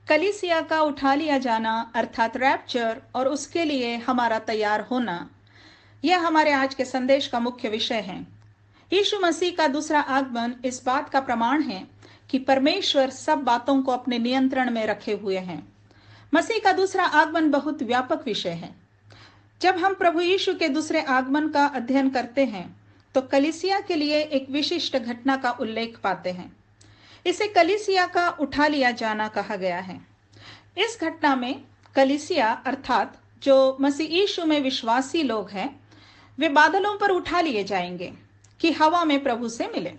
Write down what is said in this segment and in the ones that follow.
कलीसिया का उठा लिया जाना अर्थात रैप्चर और उसके लिए हमारा तैयार होना, यह हमारे आज के संदेश का मुख्य विषय है। यीशु मसीह का दूसरा आगमन इस बात का प्रमाण है कि परमेश्वर सब बातों को अपने नियंत्रण में रखे हुए हैं। मसीह का दूसरा आगमन बहुत व्यापक विषय है। जब हम प्रभु यीशु के दूसरे आगमन का अध्ययन करते हैं तो कलीसिया के लिए एक विशिष्ट घटना का उल्लेख पाते हैं। इसे कलीसिया का उठा लिया जाना कहा गया है। इस घटना में कलीसिया अर्थात जो मसीह यीशु में विश्वासी लोग हैं, वे बादलों पर उठा लिए जाएंगे कि हवा में प्रभु से मिले।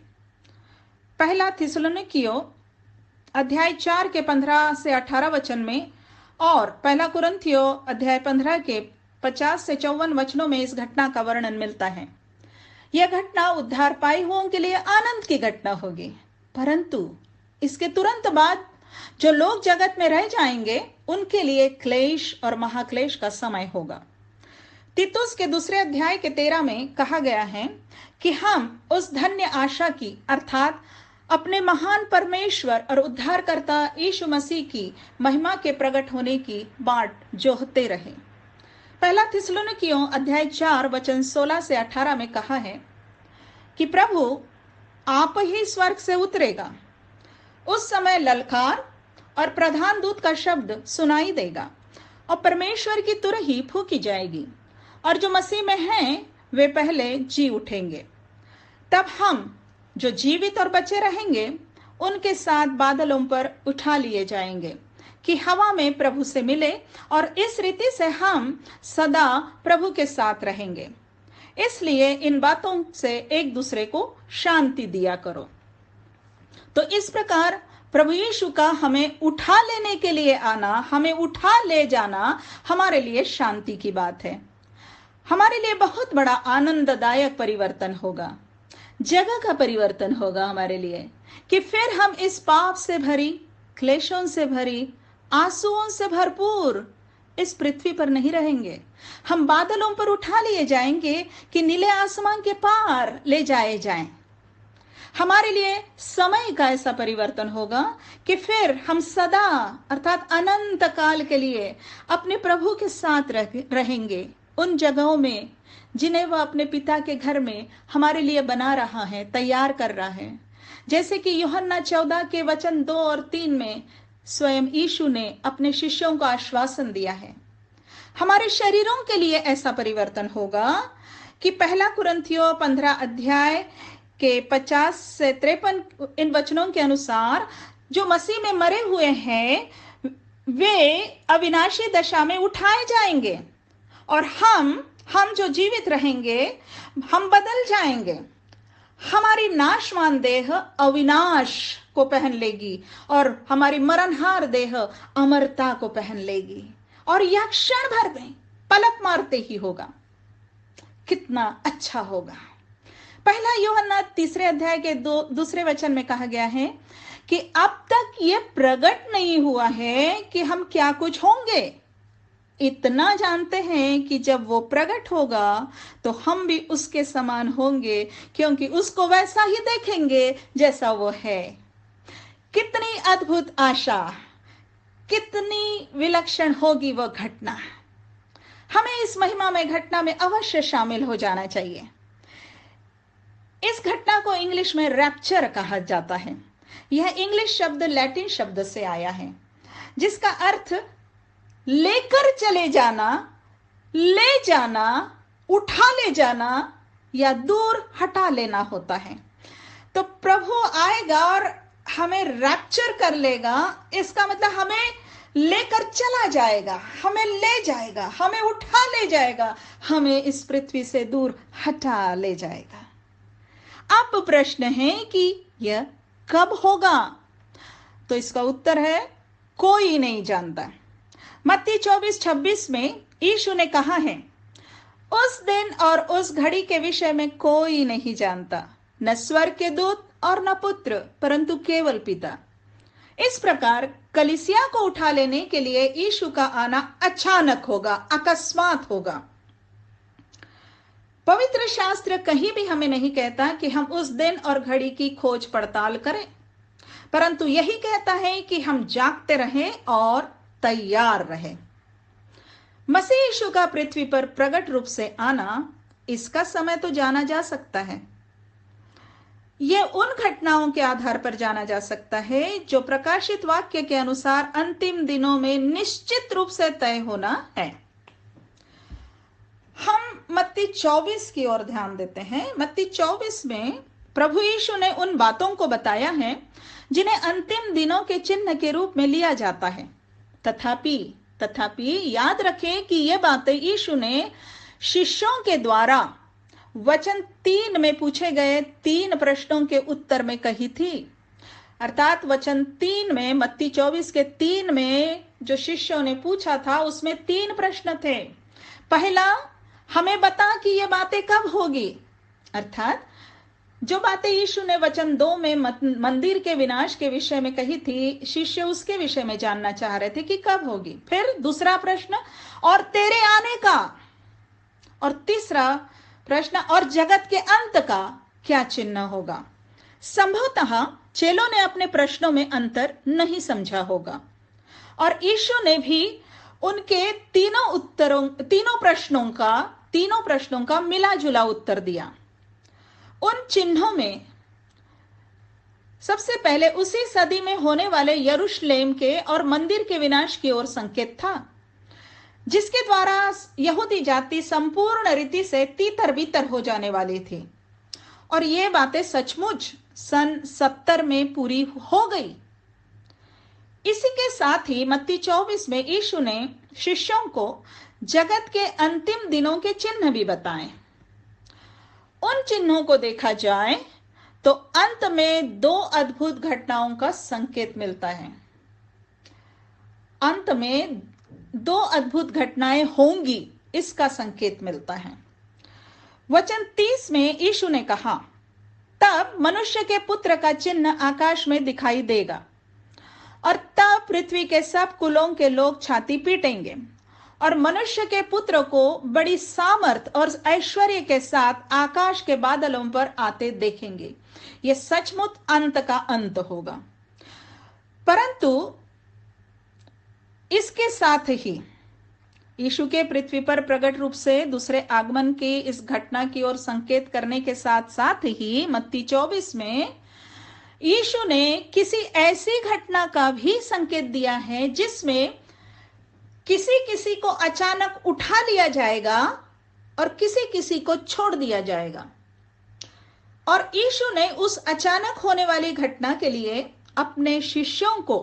पहला थिस्सलुनीकियों अध्याय 4 के 15 से 18 वचन में और पहला कुरिन्थियों अध्याय 15 के 50 से 54 वचनों में इस घटना का वर्णन मिलता है। यह घटना उद्धार पाए हुओं के लिए आनंद की घटना होगी, परंतु इसके तुरंत बाद जो लोग जगत में रह जाएंगे उनके लिए क्लेश और महाक्लेश का समय होगा। तीतुस के दूसरे अध्याय के 13 में कहा गया है कि हम उस धन्य आशा की अर्थात अपने महान परमेश्वर और उद्धारकर्ता यीशु मसीह की महिमा के प्रकट होने की बाट जोहते रहे। पहला थिस्सलुनीकियों अध्याय 4 वचन 16 से 18 में कहा है कि प्रभु आप ही स्वर्ग से उतरेगा, उस समय ललकार और प्रधान दूत का शब्द सुनाई देगा और परमेश्वर की तुरही फूंकी जाएगी और जो मसीह में हैं वे पहले जी उठेंगे। तब हम जो जीवित और बचे रहेंगे उनके साथ बादलों पर उठा लिए जाएंगे कि हवा में प्रभु से मिले और इस रीति से हम सदा प्रभु के साथ रहेंगे। इसलिए इन बातों से एक दूसरे को शांति दिया करो। तो इस प्रकार प्रभु यीशु का हमें उठा लेने के लिए आना, हमें उठा ले जाना हमारे लिए शांति की बात है। हमारे लिए बहुत बड़ा आनंददायक परिवर्तन होगा, जगह का परिवर्तन होगा हमारे लिए कि फिर हम इस पाप से भरी, क्लेशों से भरी, आंसुओं से भरपूर इस पृथ्वी पर नहीं रहेंगे। हम बादलों पर उठा लिए जाएंगे कि नीले आसमान के पार ले जाए जाएं। हमारे लिए समय का ऐसा परिवर्तन होगा कि फिर हम सदा अर्थात अनंत काल के लिए अपने प्रभु के साथ रहेंगे उन जगहों में जिन्हें वह अपने पिता के घर में हमारे लिए बना रहा है, तैयार कर रहा है। जैसे कि यूहन्ना 14 के वचन 2 और 3 में स्वयं यीशु ने अपने शिष्यों को आश्वासन दिया है। हमारे शरीरों के लिए ऐसा परिवर्तन होगा कि पहला कुरिन्थियों 15 अध्याय के 50 से 53 इन वचनों के अनुसार जो मसीह में मरे हुए हैं वे अविनाशी दशा में उठाए जाएंगे और हम जो जीवित रहेंगे हम बदल जाएंगे। हमारी नाशवान देह अविनाश को पहन लेगी और हमारी मरणहार देह अमरता को पहन लेगी और यह क्षण भर में पलक मारते ही होगा। कितना अच्छा होगा। पहला यूहन्ना 3 अध्याय के दूसरे वचन में कहा गया है कि अब तक यह प्रकट नहीं हुआ है कि हम क्या कुछ होंगे। इतना जानते हैं कि जब वो प्रकट होगा तो हम भी उसके समान होंगे, क्योंकि उसको वैसा ही देखेंगे जैसा वो है। कितनी अद्भुत आशा, कितनी विलक्षण होगी वो घटना। हमें इस महिमा में घटना में अवश्य शामिल हो जाना चाहिए। इस घटना को इंग्लिश में रैप्चर कहा जाता है। यह इंग्लिश शब्द लैटिन शब्द से आया है जिसका अर्थ लेकर चले जाना, ले जाना, उठा ले जाना या दूर हटा लेना होता है। तो प्रभु आएगा और हमें रैप्चर कर लेगा। इसका मतलब हमें लेकर चला जाएगा, हमें ले जाएगा, हमें उठा ले जाएगा, हमें इस पृथ्वी से दूर हटा ले जाएगा। अब प्रश्न है कि यह कब होगा? तो इसका उत्तर है कोई नहीं जानता। मत्ती 24:26 में यीशु ने कहा है, उस दिन और उस घड़ी के विषय में कोई नहीं जानता, न स्वर्ग के दूत और न पुत्र, परंतु केवल पिता। इस प्रकार कलीसिया को उठा लेने के लिए यीशु का आना अचानक होगा, अकस्मात होगा। पवित्र शास्त्र कहीं भी हमें नहीं कहता कि हम उस दिन और घड़ी की खोज पड़ताल करें, परंतु यही कहता है कि हम जागते रहें और तैयार रहें। मसीह यीशु का पृथ्वी पर प्रकट रूप से आना, इसका समय तो जाना जा सकता है। यह उन घटनाओं के आधार पर जाना जा सकता है जो प्रकाशित वाक्य के अनुसार अंतिम दिनों में निश्चित रूप से तय होना है। हम मत्ती 24 की ओर ध्यान देते हैं। मत्ती 24 में प्रभु यीशु ने उन बातों को बताया है जिन्हें अंतिम दिनों के चिन्ह के रूप में लिया जाता है। तथापि याद रखें कि ये बातें यीशु ने शिष्यों के द्वारा वचन 3 में पूछे गए 3 प्रश्नों के उत्तर में कही थी। अर्थात वचन 3 में, मत्ती 24 के 3 में जो शिष्यों ने पूछा था, उसमें 3 प्रश्न थे। पहला, हमें बता कि ये बातें कब होगी। अर्थात जो बातें यीशु ने वचन 2 में मंदिर के विनाश के विषय में कही थी, शिष्य उसके विषय में जानना चाह रहे थे कि कब होगी। फिर दूसरा प्रश्न, और तेरे आने का। और तीसरा प्रश्न, और जगत के अंत का क्या चिन्ह होगा। संभवतः चेलों ने अपने प्रश्नों में अंतर नहीं समझा होगा और यीशु ने भी उनके तीनों प्रश्नों का मिला जुला उत्तर दिया। उन चिन्हों में सबसे पहले उसी सदी में होने वाले यरूशलेम के और मंदिर के विनाश की ओर संकेत था, जिसके द्वारा यहूदी जाति संपूर्ण रीति से तीतर बीतर हो जाने वाली थी। और ये बातें सचमुच सन 70 में पूरी हो गई। इसी के साथ ही मत्ती 24 में यीशु ने शिष्यों को जगत के अंतिम दिनों के चिन्ह भी बताए। उन चिन्हों को देखा जाए तो अंत में 2 अद्भुत घटनाओं का संकेत मिलता है। अंत में 2 अद्भुत घटनाएं होंगी, इसका संकेत मिलता है। वचन 30 में यीशु ने कहा, तब मनुष्य के पुत्र का चिन्ह आकाश में दिखाई देगा और तब पृथ्वी के सब कुलों के लोग छाती पीटेंगे और मनुष्य के पुत्र को बड़ी सामर्थ और ऐश्वर्य के साथ आकाश के बादलों पर आते देखेंगे। यह सचमुच अंत का अंत होगा। परंतु इसके साथ ही यीशु के पृथ्वी पर प्रकट रूप से दूसरे आगमन की इस घटना की ओर संकेत करने के साथ साथ ही मत्ती 24 में यीशु ने किसी ऐसी घटना का भी संकेत दिया है जिसमें किसी किसी को अचानक उठा लिया जाएगा और किसी किसी को छोड़ दिया जाएगा। और यीशु ने उस अचानक होने वाली घटना के लिए अपने शिष्यों को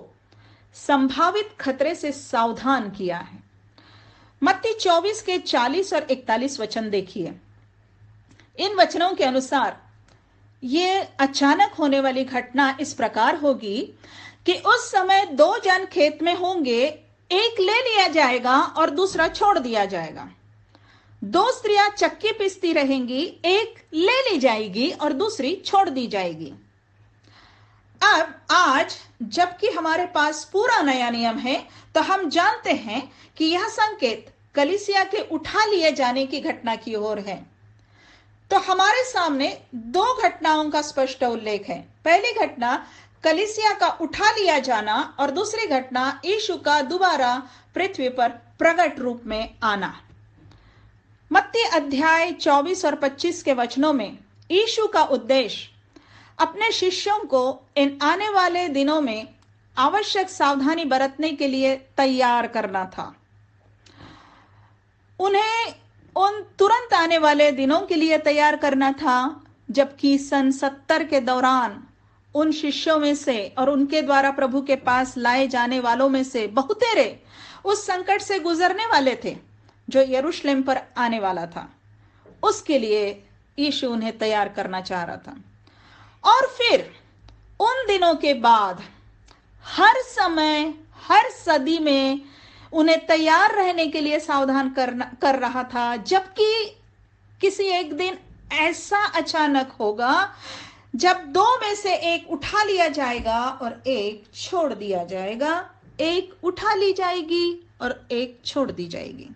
संभावित खतरे से सावधान किया है। मत्ती 24 के 40 और 41 वचन देखिए। इन वचनों के अनुसार यह अचानक होने वाली घटना इस प्रकार होगी कि उस समय 2 जन खेत में होंगे, एक ले लिया जाएगा और दूसरा छोड़ दिया जाएगा। 2 स्त्रियां चक्की पीसती रहेंगी, एक ले ली जाएगी और दूसरी छोड़ दी जाएगी। अब आज जबकि हमारे पास पूरा नया नियम है, तो हम जानते हैं कि यह संकेत कलीसिया के उठा लिए जाने की घटना की ओर है। तो हमारे सामने 2 घटनाओं का स्पष्ट उल्लेख है। पहली घटना कलीसिया का उठा लिया जाना और दूसरी घटना यीशु का दोबारा पृथ्वी पर प्रकट रूप में आना। मत्ती अध्याय 24 और 25 के वचनों में यीशु का उद्देश्य अपने शिष्यों को इन आने वाले दिनों में आवश्यक सावधानी बरतने के लिए तैयार करना था। उन्हें उन तुरंत आने वाले दिनों के लिए तैयार करना था, जबकि सन 70 के दौरान उन शिष्यों में से और उनके द्वारा प्रभु के पास लाए जाने वालों में से बहुतेरे उस संकट से गुजरने वाले थे जो यरूशलेम पर आने वाला था। उसके लिए यीशु उन्हें तैयार करना चाह रहा था। और फिर उन दिनों के बाद हर समय, हर सदी में उन्हें तैयार रहने के लिए सावधान कर रहा था, जबकि किसी एक दिन ऐसा अचानक होगा जब 2 में से एक उठा लिया जाएगा और एक छोड़ दिया जाएगा, एक उठा ली जाएगी और एक छोड़ दी जाएगी।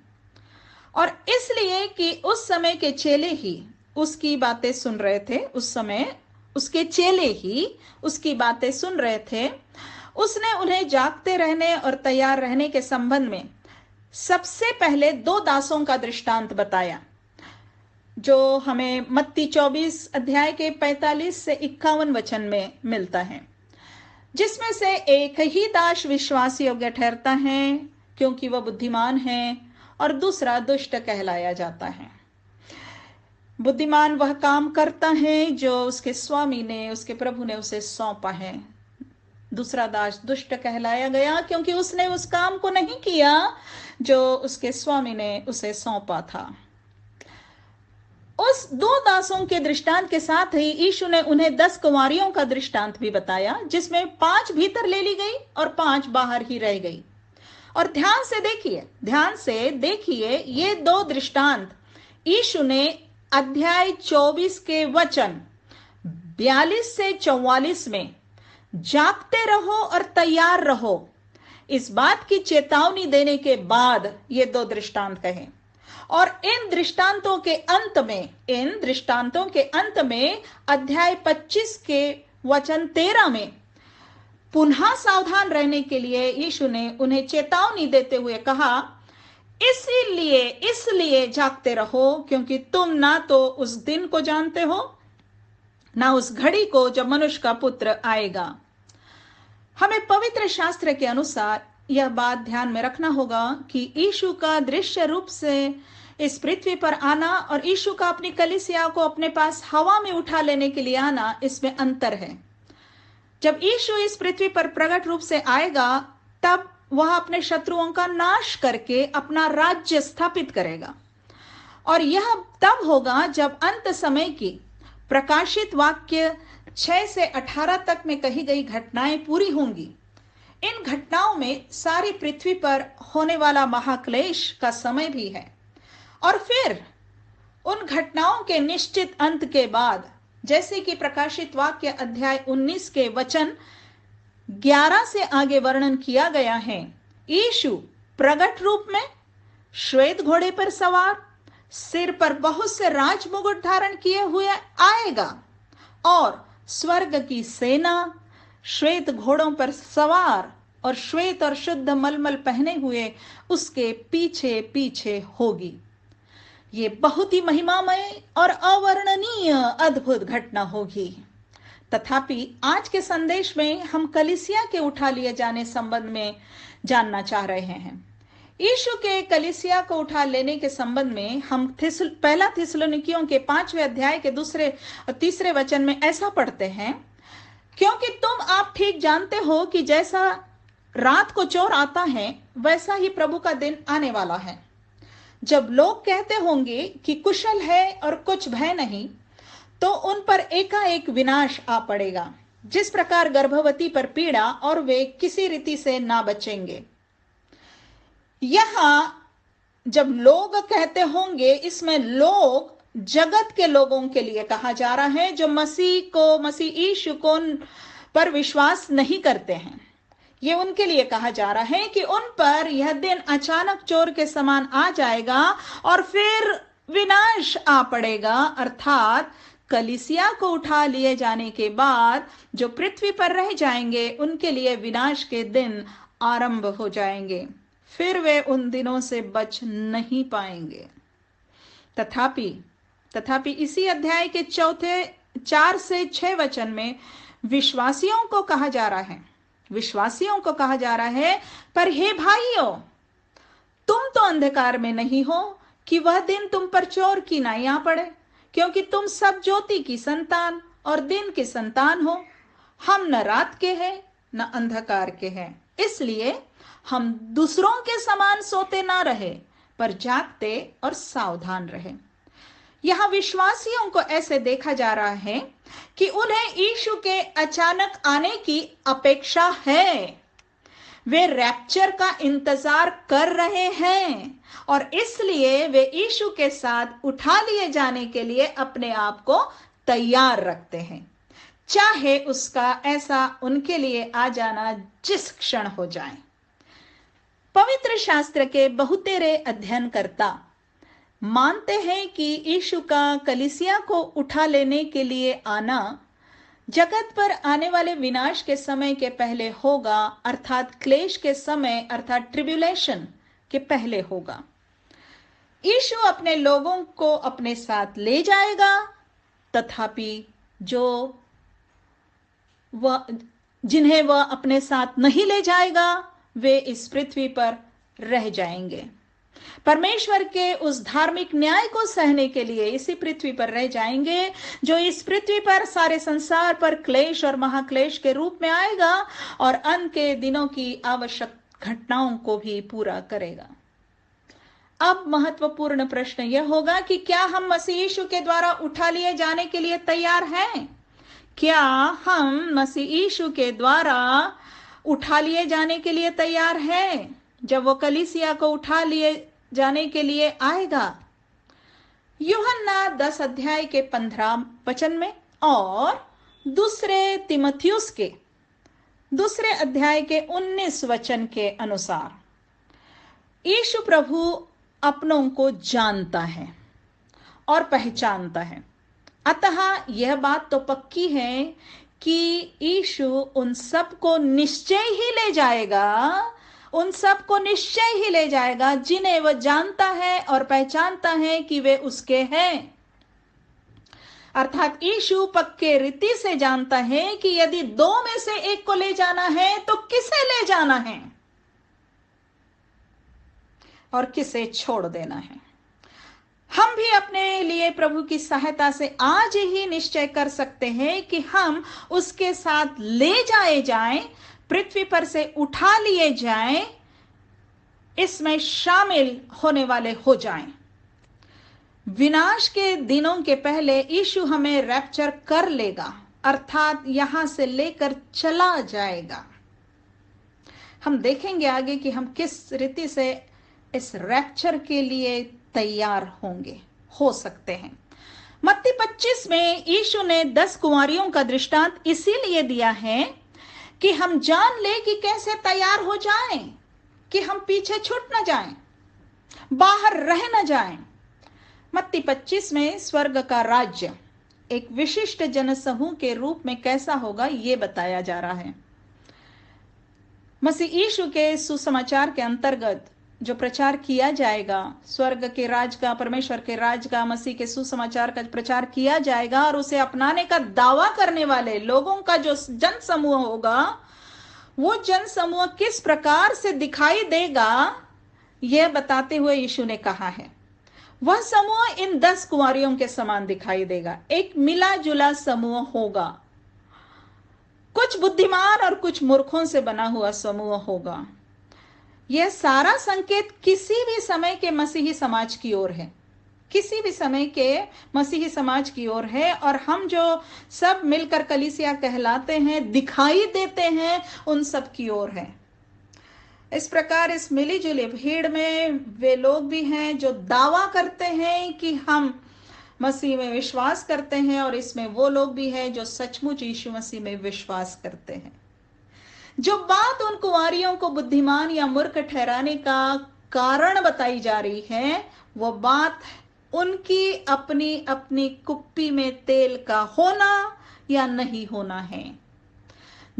और इसलिए कि उस समय के चेले ही उसकी बातें सुन रहे थे, उस समय उसके चेले ही उसकी बातें सुन रहे थे, उसने उन्हें जागते रहने और तैयार रहने के संबंध में सबसे पहले दो दासों का दृष्टांत बताया, जो हमें मत्ती 24 अध्याय के 45 से 51 वचन में मिलता है, जिसमें से एक ही दास विश्वास योग्य ठहरता है क्योंकि वह बुद्धिमान है, और दूसरा दुष्ट कहलाया जाता है। बुद्धिमान वह काम करता है जो उसके स्वामी ने, उसके प्रभु ने उसे सौंपा है। दूसरा दास दुष्ट कहलाया गया क्योंकि उसने उस काम को नहीं किया जो उसके स्वामी ने उसे सौंपा था। उस दो दासों के दृष्टांत के साथ ही यीशु ने उन्हें 10 कुंवारियों का दृष्टांत भी बताया, जिसमें 5 भीतर ले ली गई और 5 बाहर ही रह गई। और ध्यान से देखिए ये दो दृष्टांत यीशु ने अध्याय 24 के वचन 42 से 44 में जागते रहो और तैयार रहो, इस बात की चेतावनी देने के बाद ये दो दृष्टांत कहे। और इन दृष्टांतों के अंत में अध्याय 25 के वचन 13 में पुनः सावधान रहने के लिए यीशु ने उन्हें चेतावनी देते हुए कहा, इसलिए जागते रहो, क्योंकि तुम ना तो उस दिन को जानते हो ना उस घड़ी को जब मनुष्य का पुत्र आएगा। हमें पवित्र शास्त्र के अनुसार यह बात ध्यान में रखना होगा कि यीशु का दृश्य रूप से इस पृथ्वी पर आना और यीशु का अपनी कलीसिया को अपने पास हवा में उठा लेने के लिए आना, इसमें अंतर है। जब यीशु इस पृथ्वी पर प्रकट रूप से आएगा, तब वह अपने शत्रुओं का नाश करके अपना राज्य स्थापित करेगा। और यह तब होगा जब अंत समय की प्रकाशित वाक्य 6 से 18 तक में कही गई घटनाएं पूरी होंगी। इन घटनाओं में सारी पृथ्वी पर होने वाला महाक्लेश का समय भी है। और फिर उन घटनाओं के निश्चित अंत के बाद, जैसे कि प्रकाशित वाक्य अध्याय 19 के वचन 11 से आगे वर्णन किया गया है, यीशु प्रगट रूप में श्वेत घोड़े पर सवार, सिर पर बहुत से राजमुकुट धारण किए हुए आएगा, और स्वर्ग की सेना श्वेत घोड़ों पर सवार और श्वेत और शुद्ध मलमल पहने हुए उसके पीछे पीछे होगी। ये बहुत ही महिमामय और अवर्णनीय अद्भुत घटना होगी। तथापि आज के संदेश में हम कलीसिया के उठा लिए जाने संबंध में जानना चाह रहे हैं। यीशु के कलीसिया को उठा लेने के संबंध में हम पहला थिस्सलुनीकियों के 5वें अध्याय के 2 और 3 वचन में ऐसा पढ़ते हैं, क्योंकि आप ठीक जानते हो कि जैसा रात को चोर आता है, वैसा ही प्रभु का दिन आने वाला है। जब लोग कहते होंगे कि कुशल है और कुछ भय नहीं, तो उन पर एकाएक विनाश आ पड़ेगा, जिस प्रकार गर्भवती पर पीड़ा, और वे किसी रीति से ना बचेंगे। यहां जब लोग कहते होंगे, इसमें लोग जगत के लोगों के लिए कहा जा रहा है, जो मसीह यीशु को पर विश्वास नहीं करते हैं। ये उनके लिए कहा जा रहा है कि उन पर यह दिन अचानक चोर के समान आ जाएगा और फिर विनाश आ पड़ेगा, अर्थात कलीसिया को उठा लिए जाने के बाद जो पृथ्वी पर रह जाएंगे, उनके लिए विनाश के दिन आरंभ हो जाएंगे, फिर वे उन दिनों से बच नहीं पाएंगे। तथापि इसी अध्याय के 4 से 6 वचन में विश्वासियों को कहा जा रहा है, पर हे भाइयों, तुम तो अंधकार में नहीं हो कि वह दिन तुम पर चोर की नाई आ पड़े, क्योंकि तुम सब ज्योति की संतान और दिन की संतान हो। हम न रात के हैं न अंधकार के हैं, इसलिए हम दूसरों के समान सोते ना रहे, पर जागते और सावधान रहे। यहां विश्वासियों को ऐसे देखा जा रहा है कि उन्हें यीशु के अचानक आने की अपेक्षा है। वे रैप्चर का इंतजार कर रहे हैं और इसलिए वे यीशु के साथ उठा लिए जाने के लिए अपने आप को तैयार रखते हैं, चाहे उसका ऐसा उनके लिए आ जाना जिस क्षण हो जाए। पवित्र शास्त्र के बहुतेरे अध्ययनकर्ता मानते हैं कि यीशु का कलीसिया को उठा लेने के लिए आना जगत पर आने वाले विनाश के समय के पहले होगा, अर्थात क्लेश के समय अर्थात ट्रिब्यूलेशन के पहले होगा। यीशु अपने लोगों को अपने साथ ले जाएगा, तथापि जिन्हें वह अपने साथ नहीं ले जाएगा वे इस पृथ्वी पर रह जाएंगे। परमेश्वर के उस धार्मिक न्याय को सहने के लिए इसी पृथ्वी पर रह जाएंगे, जो इस पृथ्वी पर सारे संसार पर क्लेश और महाक्लेश के रूप में आएगा और अंत के दिनों की आवश्यक घटनाओं को भी पूरा करेगा। अब महत्वपूर्ण प्रश्न यह होगा कि क्या हम मसीह यीशु के द्वारा उठा लिए जाने के लिए तैयार हैं? क्या हम मसीह यीशु के द्वारा उठा लिए जाने के लिए तैयार हैं जब वो कलीसिया को उठा लिए जाने के लिए आएगा? यूहन्ना 10 अध्याय के 15 वचन में और दूसरे तिमुथियुस के 2 अध्याय के 19 वचन के अनुसार यीशु प्रभु अपनों को जानता है और पहचानता है। अतः यह बात तो पक्की है कि यीशु उन सबको निश्चय ही ले जाएगा, उन सबको निश्चय ही ले जाएगा जिन्हें वह जानता है और पहचानता है कि वे उसके हैं। अर्थात यीशु पक्के रीति से जानता है कि यदि 2 में से एक को ले जाना है तो किसे ले जाना है और किसे छोड़ देना है। हम भी अपने लिए प्रभु की सहायता से आज ही निश्चय कर सकते हैं कि हम उसके साथ ले जाए जाएं, पृथ्वी पर से उठा लिए जाएं, इसमें शामिल होने वाले हो जाएं। विनाश के दिनों के पहले यीशु हमें रैप्चर कर लेगा, अर्थात यहां से लेकर चला जाएगा। हम देखेंगे आगे कि हम किस रीति से इस रैप्चर के लिए तैयार हो सकते हैं। मत्ती 25 में यीशु ने 10 कुंवारियों का दृष्टांत इसीलिए दिया है कि हम जान ले कि कैसे तैयार हो जाएं, कि हम पीछे छूट न जाएं, बाहर रह न जाएं। मत्ती 25 में स्वर्ग का राज्य एक विशिष्ट जनसमूह के रूप में कैसा होगा यह बताया जा रहा है। मसीह यीशु के सुसमाचार के अंतर्गत जो प्रचार किया जाएगा, स्वर्ग के राज का, परमेश्वर के राज का, मसीह के सुसमाचार का प्रचार किया जाएगा और उसे अपनाने का दावा करने वाले लोगों का जो जन समूह होगा, वो जन समूह किस प्रकार से दिखाई देगा यह बताते हुए यीशु ने कहा है। वह समूह इन 10 कुंवारियों के समान दिखाई देगा। एक मिला जुला समूह होगा, कुछ बुद्धिमान और कुछ मूर्खों से बना हुआ समूह होगा। यह सारा संकेत किसी भी समय के मसीही समाज की ओर है, किसी भी समय के मसीही समाज की ओर है, और हम जो सब मिलकर कलीसिया कहलाते हैं, दिखाई देते हैं, उन सब की ओर है। इस प्रकार इस मिली जुली भीड़ में वे लोग भी हैं जो दावा करते हैं कि हम मसीह में विश्वास करते हैं, और इसमें वो लोग भी हैं जो सचमुच यीशु मसीह में विश्वास करते हैं। जो बात उन कुंवारियों को बुद्धिमान या मूर्ख ठहराने का कारण बताई जा रही है, वो बात उनकी अपनी अपनी कुप्पी में तेल का होना या नहीं होना है।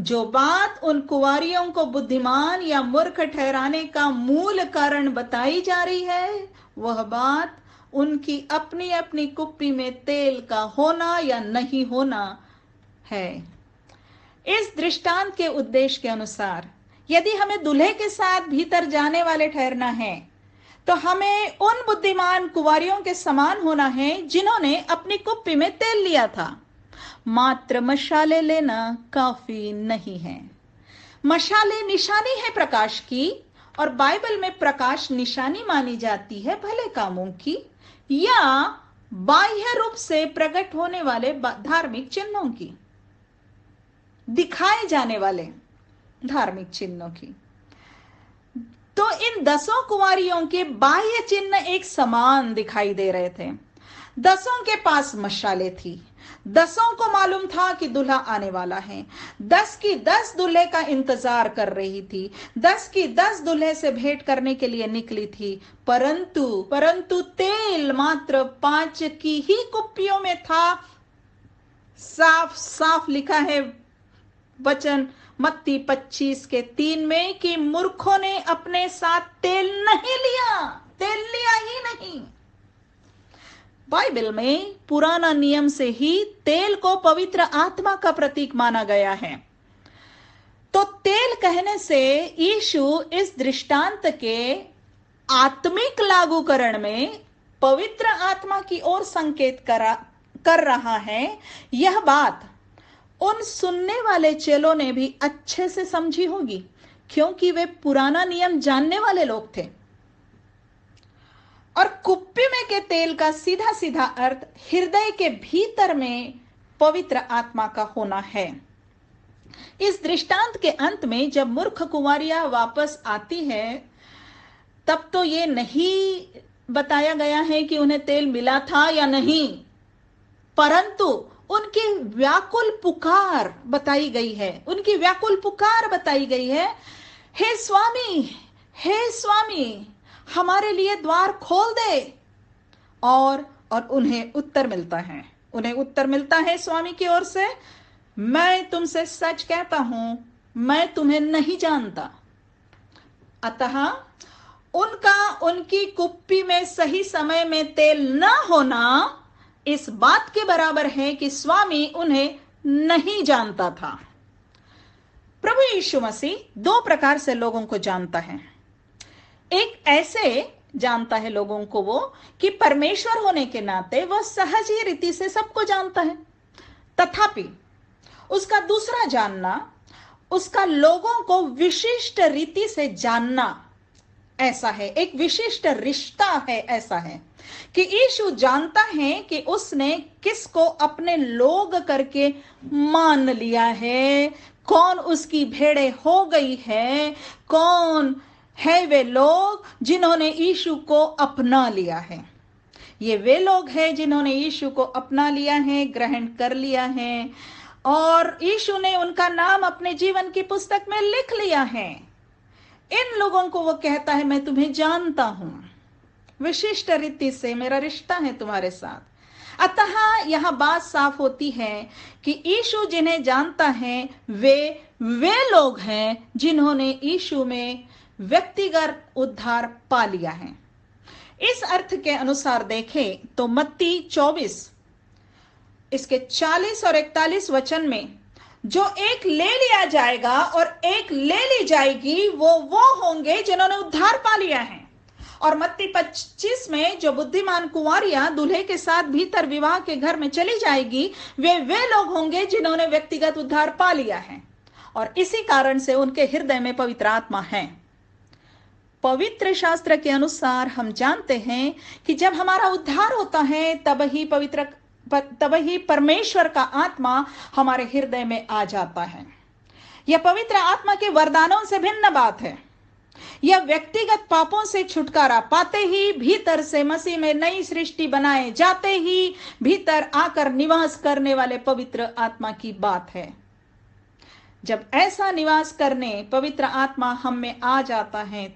जो बात उन कुंवारियों को बुद्धिमान या मूर्ख ठहराने का मूल कारण बताई जा रही है, वह बात उनकी अपनी अपनी कुप्पी में तेल का होना या नहीं होना है। इस दृष्टांत के उद्देश्य के अनुसार यदि हमें दूल्हे के साथ भीतर जाने वाले ठहरना है, तो हमें उन बुद्धिमान कुंवारियों के समान होना है जिन्होंने अपनी कुप्पी में तेल लिया था। मात्र मशाले लेना काफी नहीं है। मशाले निशानी है प्रकाश की, और बाइबल में प्रकाश निशानी मानी जाती है भले कामों की या बाह्य रूप से प्रकट होने वाले धार्मिक चिन्हों की, दिखाए जाने वाले धार्मिक चिन्हों की। तो इन 10 कुंवारियों के बाह्य चिन्ह एक समान दिखाई दे रहे थे। 10 के पास मशाले थी। 10 को मालूम था कि दूल्हा आने वाला है। 10 की 10 दूल्हे का इंतजार कर रही थी। 10 की 10 दूल्हे से भेंट करने के लिए निकली थी, परंतु तेल मात्र 5 की ही कुप्पियों में था, साफ साफ लिखा है वचन मत्ती 25:3 में कि मूर्खों ने अपने साथ तेल नहीं लिया, तेल लिया ही नहीं। बाइबल में पुराना नियम से ही तेल को पवित्र आत्मा का प्रतीक माना गया है। तो तेल कहने से यीशु इस दृष्टांत के आत्मिक लागूकरण में पवित्र आत्मा की ओर संकेत कर रहा है। यह बात उन सुनने वाले चेलों ने भी अच्छे से समझी होगी, क्योंकि वे पुराना नियम जानने वाले लोग थे। और कुप्पी में के तेल का सीधा सीधा अर्थ हृदय के भीतर में पवित्र आत्मा का होना है। इस दृष्टांत के अंत में जब मूर्ख कुंवारियां वापस आती है, तब तो ये नहीं बताया गया है कि उन्हें तेल मिला था या नहीं, परंतु उनकी व्याकुल पुकार बताई गई है। उनकी व्याकुल पुकार बताई गई है, हे स्वामी, हे स्वामी, हमारे लिए द्वार खोल दे। और उन्हें उत्तर मिलता है, उन्हें उत्तर मिलता है स्वामी की ओर से, मैं तुमसे सच कहता हूं, मैं तुम्हें नहीं जानता। अतः उनकी कुप्पी में सही समय में तेल न होना इस बात के बराबर है कि स्वामी उन्हें नहीं जानता था। प्रभु यीशु मसीह दो प्रकार से लोगों को जानता है। एक ऐसे जानता है लोगों को वो कि परमेश्वर होने के नाते वह सहज ही रीति से सबको जानता है, तथापि उसका दूसरा जानना, उसका लोगों को विशिष्ट रीति से जानना ऐसा है, एक विशिष्ट रिश्ता है। ऐसा है कि यीशु जानता है कि उसने किसको अपने लोग करके मान लिया है, कौन उसकी भेड़ें हो गई है, कौन है वे लोग जिन्होंने यीशु को अपना लिया है। ये वे लोग हैं जिन्होंने यीशु को अपना लिया है, ग्रहण कर लिया है, और यीशु ने उनका नाम अपने जीवन की पुस्तक में लिख लिया है। इन लोगों को वो कहता है, मैं तुम्हें जानता हूं, विशिष्ट रीति से मेरा रिश्ता है तुम्हारे साथ। अतः यह बात साफ होती है कि यीशु जिन्हें जानता है वे लोग हैं जिन्होंने यीशु में व्यक्तिगत उद्धार पा लिया है। इस अर्थ के अनुसार देखें तो मत्ती 24 इसके 40 और 41 वचन में जो एक ले लिया जाएगा और एक ले ली जाएगी, वो होंगे जिन्होंने उद्धार पा लिया है। और मत्ती 25 में जो बुद्धिमान कुंवारियां दूल्हे के साथ भीतर विवाह के घर में चली जाएगी, वे लोग होंगे जिन्होंने व्यक्तिगत उद्धार पा लिया है, और इसी कारण से उनके हृदय में पवित्र आत्मा है। पवित्र शास्त्र के अनुसार हम जानते हैं कि जब हमारा उद्धार होता है तब ही परमेश्वर का आत्मा हमारे हृदय में आ जाता है। यह पवित्र आत्मा के वरदानों से भिन्न बात है। यह व्यक्तिगत पापों से छुटकारा पाते ही, भीतर से मसीह में नई सृष्टि बनाए जाते ही भीतर आकर निवास करने वाले पवित्र आत्मा की बात है। जब ऐसा निवास करने पवित्र आत्मा हम में आ जाता है,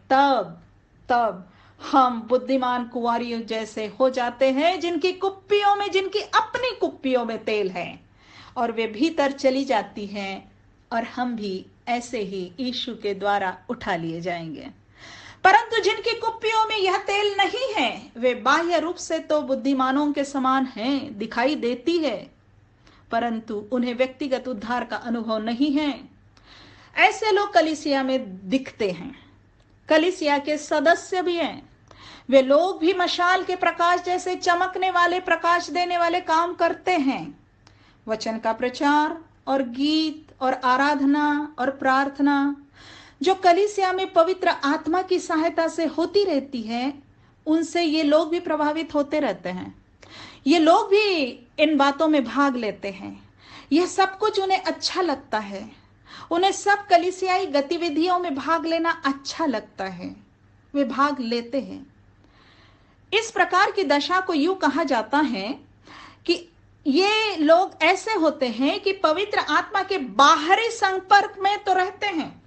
तब हम बुद्धिमान कुंवारियों जैसे हो जाते हैं, जिनकी अपनी कुप्पियों में तेल है, और वे भीतर चली जाती हैं, और हम भी ऐसे ही यीशु के द्वारा उठा लिए जाएंगे। परंतु जिनकी कुप्पियों में यह तेल नहीं है, वे बाह्य रूप से तो बुद्धिमानों के समान हैं, दिखाई देती है, परंतु उन्हें व्यक्तिगत उद्धार का अनुभव नहीं है। ऐसे लोग कलीसिया में दिखते हैं, कलीसिया के सदस्य भी हैं। वे लोग भी मशाल के प्रकाश जैसे चमकने वाले, प्रकाश देने वाले काम करते हैं। वचन का प्रचार और गीत और आराधना और प्रार्थना जो कलीसिया में पवित्र आत्मा की सहायता से होती रहती है, उनसे ये लोग भी प्रभावित होते रहते हैं। ये लोग भी इन बातों में भाग लेते हैं। यह सब कुछ उन्हें अच्छा लगता है। उन्हें सब कलीसियाई गतिविधियों में भाग लेना अच्छा लगता है, वे भाग लेते हैं। इस प्रकार की दशा को यूं कहा जाता है कि ये लोग ऐसे होते हैं कि पवित्र आत्मा के बाहरी संपर्क में तो रहते हैं,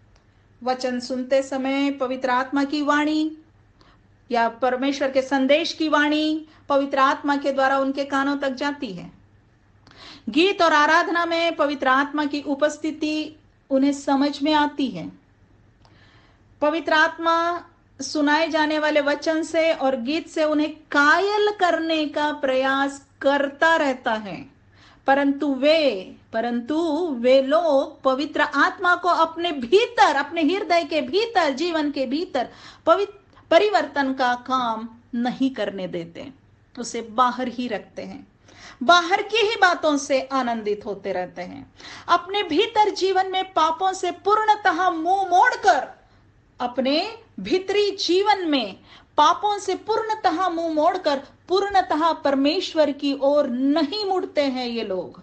वचन सुनते समय पवित्र आत्मा की वाणी या परमेश्वर के संदेश की वाणी पवित्र आत्मा के द्वारा उनके कानों तक जाती है, गीत और आराधना में पवित्र आत्मा की उपस्थिति उन्हें समझ में आती है। पवित्र आत्मा सुनाए जाने वाले वचन से और गीत से उन्हें कायल करने का प्रयास करता रहता है, परंतु वे लोग पवित्र आत्मा को अपने भीतर, अपने हृदय के भीतर, जीवन के भीतर परिवर्तन का काम नहीं करने देते, उसे बाहर ही रखते हैं, बाहर की ही बातों से आनंदित होते रहते हैं। अपने भीतर जीवन में पापों से पूर्णतः मुंह मोड़कर, अपने भीतरी जीवन में पापों से पूर्णतः मुंह मोड़कर पूर्णतः परमेश्वर की ओर नहीं मुड़ते हैं ये लोग।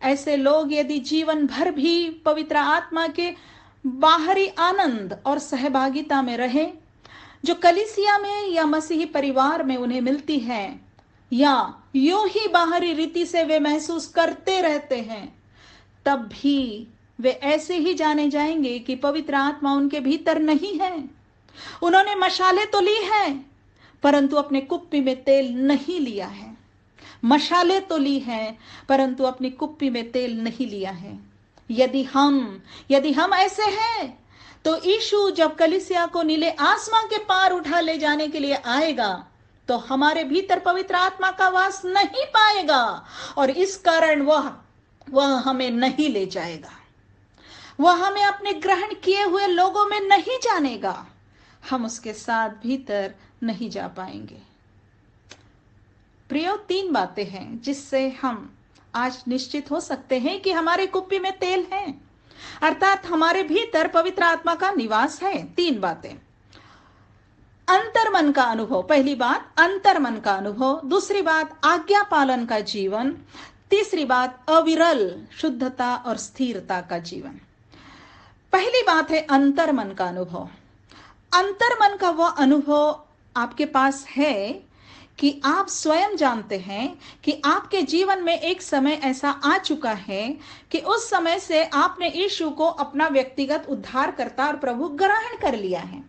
ऐसे लोग यदि जीवन भर भी पवित्र आत्मा के बाहरी आनंद और सहभागिता में रहे, जो कलीसिया में या मसीही परिवार में उन्हें मिलती है, या यूं ही बाहरी रीति से वे महसूस करते रहते हैं, तब भी वे ऐसे ही जाने जाएंगे कि पवित्र आत्मा उनके भीतर नहीं है। उन्होंने मशाले तो ली है, परंतु अपने कुप्पी में तेल नहीं लिया है। मशाले तो ली है, परंतु अपनी कुप्पी में तेल नहीं लिया है। यदि हम ऐसे हैं, तो यीशु जब कलीसिया को नीले आसमां के पार उठा ले जाने के लिए आएगा, तो हमारे भीतर पवित्र आत्मा का वास नहीं पाएगा, और इस कारण वह हमें नहीं ले जाएगा। वह हमें अपने ग्रहण किए हुए लोगों में नहीं जानेगा। हम उसके साथ भीतर नहीं जा पाएंगे। प्रियो, 3 बातें हैं जिससे हम आज निश्चित हो सकते हैं कि हमारे कुप्पी में तेल है, अर्थात हमारे भीतर पवित्र आत्मा का निवास है। 3 बातें। अंतर्मन का अनुभव, पहली बात अंतर्मन का अनुभव, दूसरी बात आज्ञा पालन का जीवन, तीसरी बात अविरल शुद्धता और स्थिरता का जीवन। पहली बात है अंतर्मन का अनुभव। अंतर्मन का वह अनुभव आपके पास है कि आप स्वयं जानते हैं कि आपके जीवन में एक समय ऐसा आ चुका है कि उस समय से आपने यीशु को अपना व्यक्तिगत उद्धारकर्ता और प्रभु ग्रहण कर लिया है।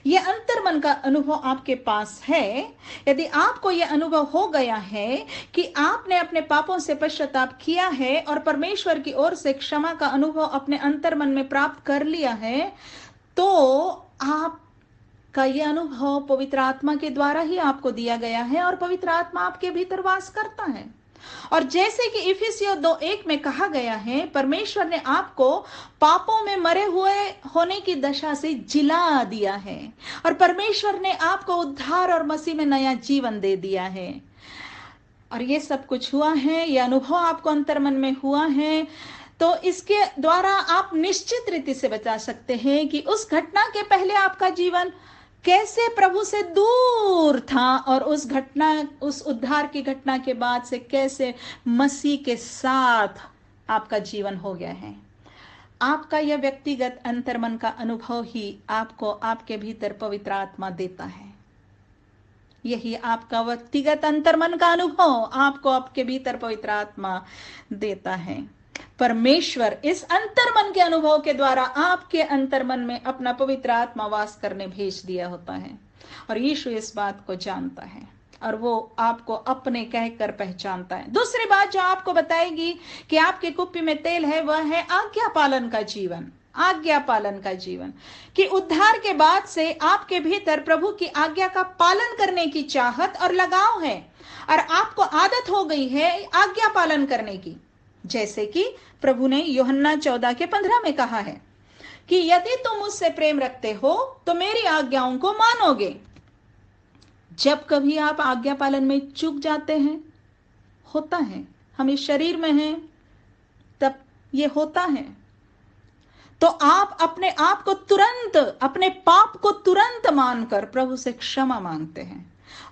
यह अंतर्मन का अनुभव आपके पास है। यदि आपको यह अनुभव हो गया है कि आपने अपने पापों से पश्चाताप किया है और परमेश्वर की ओर से क्षमा का अनुभव अपने अंतर्मन में प्राप्त कर लिया है, तो आपका यह अनुभव पवित्र आत्मा के द्वारा ही आपको दिया गया है और पवित्र आत्मा आपके भीतर वास करता है। और जैसे कि इफिसियों 2:1 में कहा गया है, परमेश्वर ने आपको पापों में मरे हुए होने की दशा से जिला दिया है और परमेश्वर ने आपको उद्धार और मसीह में नया जीवन दे दिया है। और ये सब कुछ हुआ है, यह अनुभव आपको अंतर्मन में हुआ है, तो इसके द्वारा आप निश्चित रीति से बता सकते हैं कि उस घटना के पहले आपका जीवन कैसे प्रभु से दूर था और उस उद्धार की घटना के बाद से कैसे मसीह के साथ आपका जीवन हो गया है। आपका यह व्यक्तिगत अंतर्मन का अनुभव ही आपको आपके भीतर पवित्र आत्मा देता है। यही आपका व्यक्तिगत अंतर्मन का अनुभव आपको आपके भीतर पवित्र आत्मा देता है। परमेश्वर इस अंतर्मन के अनुभव के द्वारा आपके अंतर्मन में अपना पवित्र आत्मा वास करने भेज दिया होता है और यीशु इस बात को जानता है और वो आपको अपने कहकर पहचानता है। दूसरी बात जो आपको बताएगी कि आपके कुप्पी में तेल है, वह है आज्ञा पालन का जीवन। आज्ञा पालन का जीवन कि उद्धार के बाद से आपके भीतर प्रभु की आज्ञा का पालन करने की चाहत और लगाव है और आपको आदत हो गई है आज्ञा पालन करने की। जैसे कि प्रभु ने यूहन्ना 14:15 में कहा है कि यदि तुम मुझसे प्रेम रखते हो तो मेरी आज्ञाओं को मानोगे। जब कभी आप आज्ञा पालन में चूक जाते हैं, होता है, हम इस शरीर में हैं तब ये होता है, तो आप अपने आप को तुरंत, अपने पाप को तुरंत मानकर प्रभु से क्षमा मांगते हैं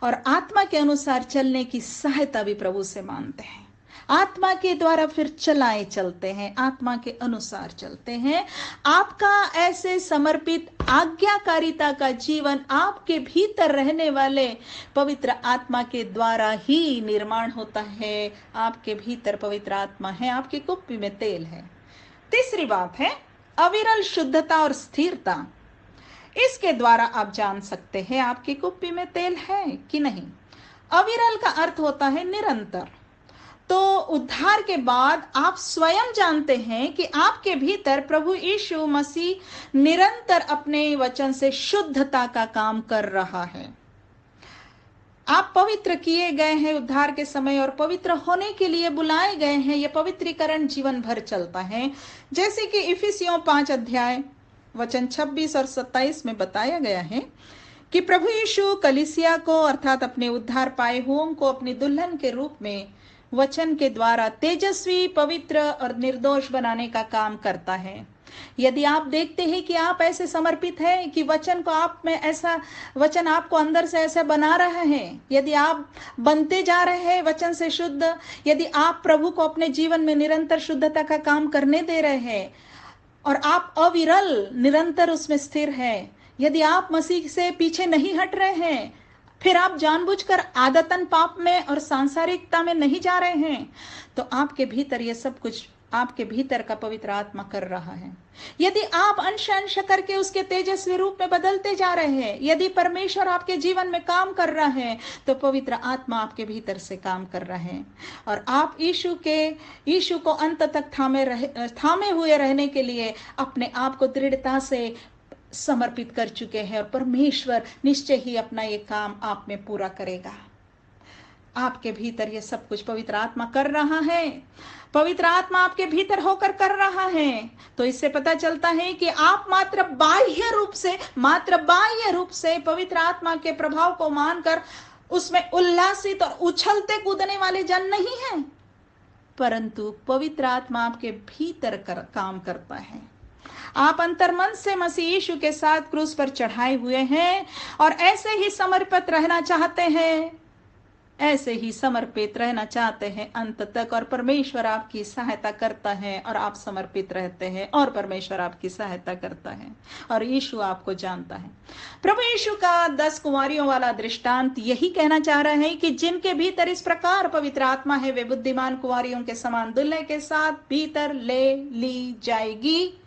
और आत्मा के अनुसार चलने की सहायता भी प्रभु से मांगते हैं। आत्मा के द्वारा फिर चलाए चलते हैं, आत्मा के अनुसार चलते हैं। आपका ऐसे समर्पित आज्ञाकारिता का जीवन आपके भीतर रहने वाले पवित्र आत्मा के द्वारा ही निर्माण होता है। आपके भीतर पवित्र आत्मा है, आपकी कुप्पी में तेल है। तीसरी बात है अविरल शुद्धता और स्थिरता। इसके द्वारा आप जान सकते हैं आपकी कुप्पी में तेल है कि नहीं। अविरल का अर्थ होता है निरंतर। तो उद्धार के बाद आप स्वयं जानते हैं कि आपके भीतर प्रभु यीशु मसीह निरंतर अपने वचन से शुद्धता का काम कर रहा है। आप पवित्र किए गए हैं उद्धार के समय और पवित्र होने के लिए बुलाए गए हैं। यह पवित्रीकरण जीवन भर चलता है, जैसे कि इफिसियों 5 अध्याय वचन 26 और 27 में बताया गया है कि प्रभु यीशु कलीसिया को अर्थात अपने उद्धार पाए हुओं को अपनी दुल्हन के रूप में वचन के द्वारा तेजस्वी, पवित्र और निर्दोष बनाने का काम करता है। यदि आप देखते हैं कि आप ऐसे समर्पित हैं कि वचन को आप में ऐसा, वचन आपको अंदर से ऐसा बना रहा है, यदि आप बनते जा रहे हैं वचन से शुद्ध, यदि आप प्रभु को अपने जीवन में निरंतर शुद्धता का काम करने दे रहे हैं और आप अविरल निरंतर उसमें स्थिर है, यदि आप मसीह से पीछे नहीं हट रहे हैं, फिर आप जानबूझकर आदतन पाप में और सांसारिकता में नहीं जा रहे हैं, तो आपके भीतर ये सब कुछ आपके भीतर का पवित्र आत्मा कर रहा है। यदि आप अंश अंश करके उसके तेजस्वी रूप में बदलते जा रहे हैं, यदि परमेश्वर आपके जीवन में काम कर रहा है, तो पवित्र आत्मा आपके भीतर से काम कर रहा है और आप यीशु को अंत तक थामे हुए रहने के लिए अपने आप को दृढ़ता से समर्पित कर चुके हैं और परमेश्वर निश्चय ही अपना ये काम आप में पूरा करेगा। आपके भीतर ये सब कुछ पवित्र आत्मा कर रहा है, पवित्र आत्मा आपके भीतर होकर कर रहा है। तो इससे पता चलता है कि आप मात्र बाह्य रूप से पवित्र आत्मा के प्रभाव को मानकर उसमें उल्लासित और उछलते कूदने वाले जन नहीं हैं, परंतु पवित्र आत्मा आपके भीतर काम करता है। आप अंतर्मन से मसीह यीशु के साथ क्रूस पर चढ़ाए हुए हैं और ऐसे ही समर्पित रहना चाहते हैं अंत तक, और परमेश्वर आपकी सहायता करता है और आप समर्पित रहते हैं और परमेश्वर आपकी सहायता करता है और यीशु आपको जानता है। प्रभु यीशु का 10 कुंवारियों वाला दृष्टांत यही कहना चाह रहा है कि जिनके भीतर इस प्रकार पवित्र आत्मा है, वे बुद्धिमान कुंवारियों के समान दुल्हे के साथ भीतर ले ली जाएगी।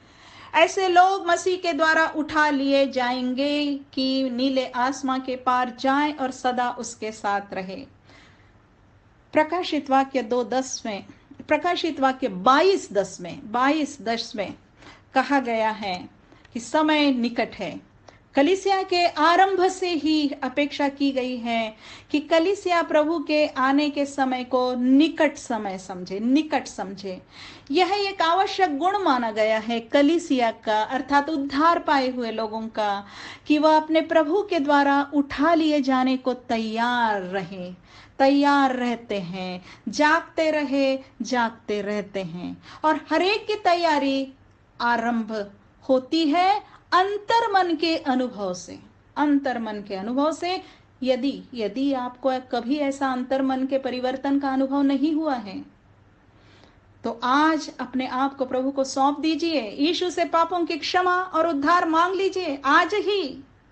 ऐसे लोग मसीह के द्वारा उठा लिए जाएंगे कि नीले आसमां के पार जाएं और सदा उसके साथ रहे। प्रकाशित वाक्य 22:10 में कहा गया है कि समय निकट है। कलीसिया के आरंभ से ही अपेक्षा की गई है कि कलीसिया प्रभु के आने के समय को निकट समझे। यह एक आवश्यक गुण माना गया है कलीसिया का, अर्थात उद्धार पाए हुए लोगों का, कि वह अपने प्रभु के द्वारा उठा लिए जाने को तैयार रहते हैं, जागते रहते हैं और हर एक की तैयारी आरंभ होती है अंतर्मन के अनुभव से। यदि आपको कभी ऐसा अंतर्मन के परिवर्तन का अनुभव नहीं हुआ है, तो आज अपने आप को प्रभु को सौंप दीजिए, यीशु से पापों की क्षमा और उद्धार मांग लीजिए।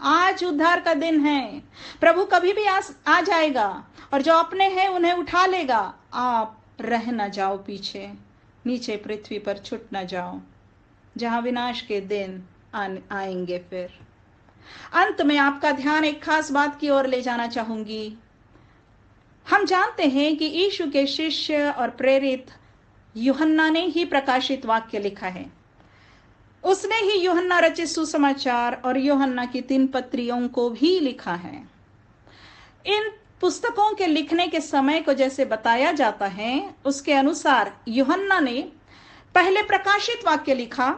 आज उद्धार का दिन है। प्रभु कभी भी आ जाएगा और जो अपने हैं उन्हें उठा लेगा। आप रह न जाओ पीछे, नीचे पृथ्वी पर छुट न जाओ, जहां विनाश के दिन आएंगे। फिर अंत में आपका ध्यान एक खास बात की ओर ले जाना चाहूंगी। हम जानते हैं कि यीशु के शिष्य और प्रेरित यूहन्ना ने ही प्रकाशित वाक्य लिखा है। उसने ही यूहन्ना रचित सुसमाचार और यूहन्ना की 3 पत्रियों को भी लिखा है। इन पुस्तकों के लिखने के समय को जैसे बताया जाता है, उसके अनुसार यूहन्ना ने पहले प्रकाशित वाक्य लिखा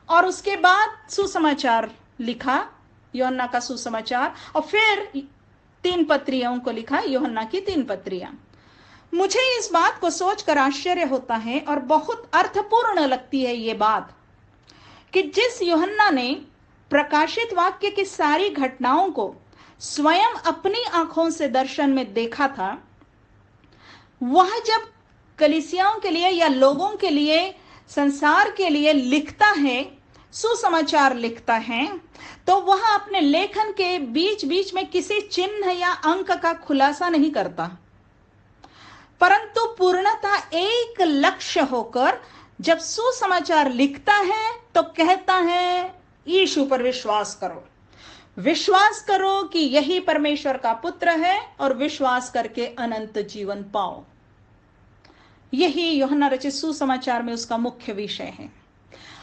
और उसके बाद सुसमाचार लिखा, यूहन्ना का सुसमाचार, और फिर 3 पत्रियों को लिखा, यूहन्ना की 3 पत्रियां। मुझे इस बात को सोचकर आश्चर्य होता है और बहुत अर्थपूर्ण लगती है ये बात कि जिस यूहन्ना ने प्रकाशित वाक्य की सारी घटनाओं को स्वयं अपनी आंखों से दर्शन में देखा था, वह जब कलीसियाओं के लिए या लोगों के लिए, संसार के लिए लिखता है, सुसमाचार लिखता है, तो वह अपने लेखन के बीच बीच में किसी चिन्ह या अंक का खुलासा नहीं करता, परंतु पूर्णतः एक लक्ष्य होकर जब सुसमाचार लिखता है तो कहता है, यीशु पर विश्वास करो कि यही परमेश्वर का पुत्र है और विश्वास करके अनंत जीवन पाओ। यही यूहन्ना रचित सुसमाचार में उसका मुख्य विषय है।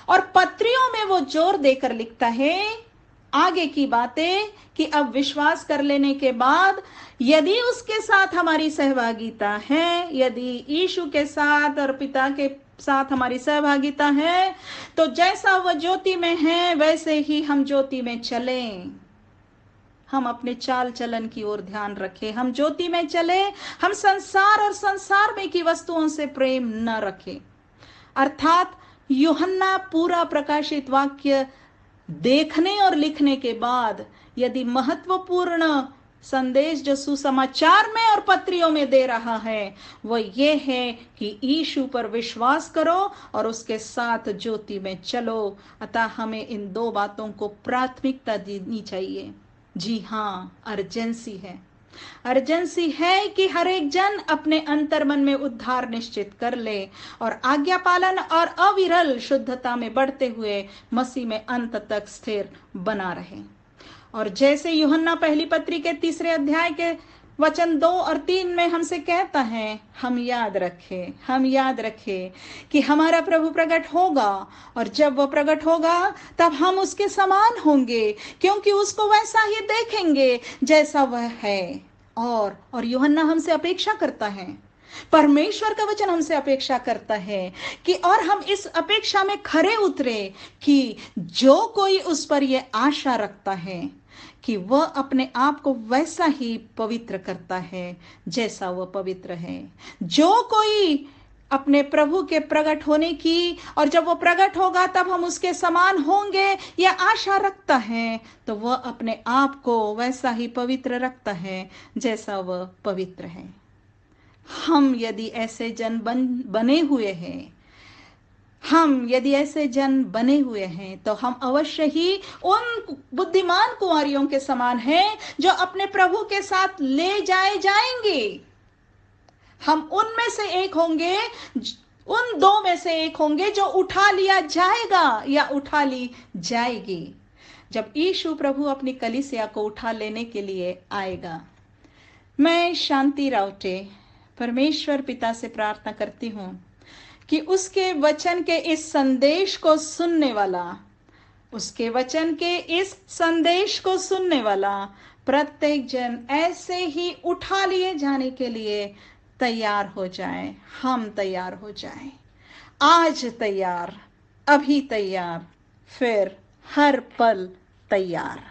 और पत्रियों में वो जोर देकर लिखता है आगे की बातें कि अब विश्वास कर लेने के बाद यदि उसके साथ हमारी सहभागिता है, यदि यीशु के साथ और पिता के साथ हमारी सहभागिता है, तो जैसा वह ज्योति में है वैसे ही हम ज्योति में चलें। हम अपने चाल चलन की ओर ध्यान रखें, हम ज्योति में चले, हम संसार और संसार में की वस्तुओं से प्रेम न रखें। अर्थात यूहन्ना पूरा प्रकाशित वाक्य देखने और लिखने के बाद यदि महत्वपूर्ण संदेश जो सुसमाचार में और पत्रियों में दे रहा है वो ये है कि यीशु पर विश्वास करो और उसके साथ ज्योति में चलो। अतः हमें इन दो बातों को प्राथमिकता देनी चाहिए। जी हाँ, अर्जेंसी है कि हर एक जन अपने अंतर्मन में उद्धार निश्चित कर ले और आज्ञा पालन और अविरल शुद्धता में बढ़ते हुए मसीह में अंत तक स्थिर बना रहे। और जैसे यूहन्ना पहली पत्री के 3 अध्याय के वचन 2 और 3 में हमसे कहता है, हम याद रखें कि हमारा प्रभु प्रकट होगा और जब वह प्रकट होगा तब हम उसके समान होंगे, क्योंकि उसको वैसा ही देखेंगे जैसा वह है। और यूहन्ना हमसे अपेक्षा करता है, परमेश्वर का वचन हमसे अपेक्षा करता है कि और हम इस अपेक्षा में खरे उतरे कि जो कोई उस पर यह आशा रखता है कि वह अपने आप को वैसा ही पवित्र करता है जैसा वह पवित्र है। जो कोई अपने प्रभु के प्रकट होने की और जब वो प्रकट होगा तब हम उसके समान होंगे यह आशा रखता है, तो वह अपने आप को वैसा ही पवित्र रखता है जैसा वह पवित्र है। हम यदि ऐसे जन बने हुए हैं तो हम अवश्य ही उन बुद्धिमान कुंवारियों के समान हैं जो अपने प्रभु के साथ ले जाएंगे। हम उनमें से एक होंगे, उन 2 में से एक होंगे जो उठा लिया जाएगा या उठा ली जाएगी जब यीशु प्रभु अपनी कलीसिया को उठा लेने के लिए आएगा। मैं शांति राउटे परमेश्वर पिता से प्रार्थना करती हूँ कि उसके वचन के इस संदेश को सुनने वाला प्रत्येक जन ऐसे ही उठा लिए जाने के लिए तैयार हो जाए। हम तैयार हो जाए, आज तैयार, अभी तैयार, फिर हर पल तैयार।